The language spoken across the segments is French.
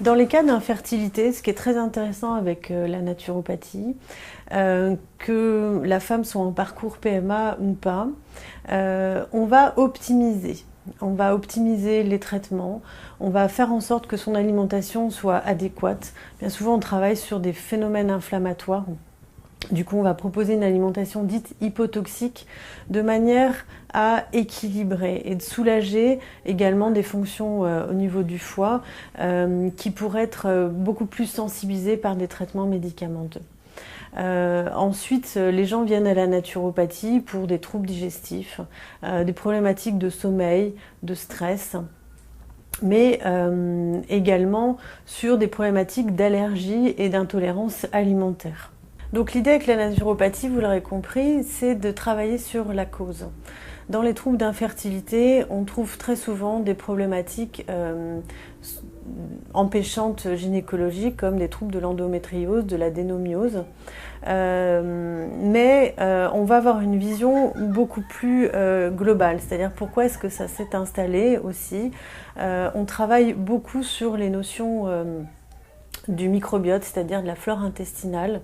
Dans les cas d'infertilité, ce qui est très intéressant avec la naturopathie, que la femme soit en parcours PMA ou pas, on va optimiser. On va optimiser les traitements, on va faire en sorte que son alimentation soit adéquate. Bien souvent, on travaille sur des phénomènes inflammatoires. Du coup, on va proposer une alimentation dite hypotoxique de manière à équilibrer et de soulager également des fonctions au niveau du foie qui pourraient être beaucoup plus sensibilisées par des traitements médicamenteux. Ensuite, les gens viennent à la naturopathie pour des troubles digestifs, des problématiques de sommeil, de stress, mais également sur des problématiques d'allergie et d'intolérance alimentaire. Donc l'idée avec la naturopathie, vous l'aurez compris, c'est de travailler sur la cause. Dans les troubles d'infertilité, on trouve très souvent des problématiques empêchantes gynécologiques comme des troubles de l'endométriose, de l'adénomiose. Mais on va avoir une vision beaucoup plus globale, c'est-à-dire pourquoi est-ce que ça s'est installé aussi. On travaille beaucoup sur les notions du microbiote, c'est-à-dire de la flore intestinale.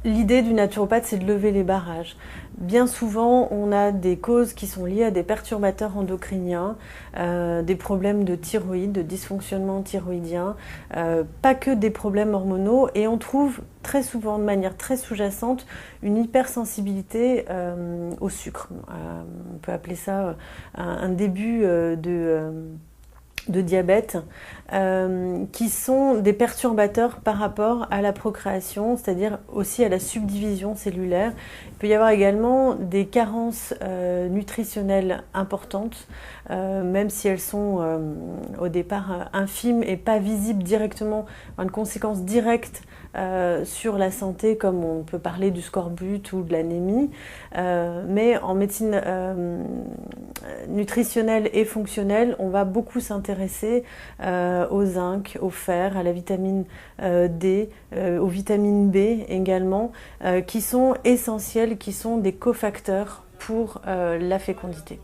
L'idée du naturopathe, c'est de lever les barrages. Bien souvent, on a des causes qui sont liées à des perturbateurs endocriniens, des problèmes de thyroïde, de dysfonctionnement thyroïdien, pas que des problèmes hormonaux, et on trouve très souvent, de manière très sous-jacente, une hypersensibilité au sucre. On peut appeler ça un début de diabète, qui sont des perturbateurs par rapport à la procréation, c'est-à-dire aussi à la subdivision cellulaire. Il peut y avoir également des carences nutritionnelles importantes, même si elles sont au départ infimes et pas visibles directement, une conséquence directe sur la santé, comme on peut parler du scorbut ou de l'anémie, mais en médecine nutritionnelle et fonctionnelle, on va beaucoup s'intéresser au zinc, au fer, à la vitamine D, aux vitamines B également, qui sont essentielles, qui sont des cofacteurs pour la fécondité.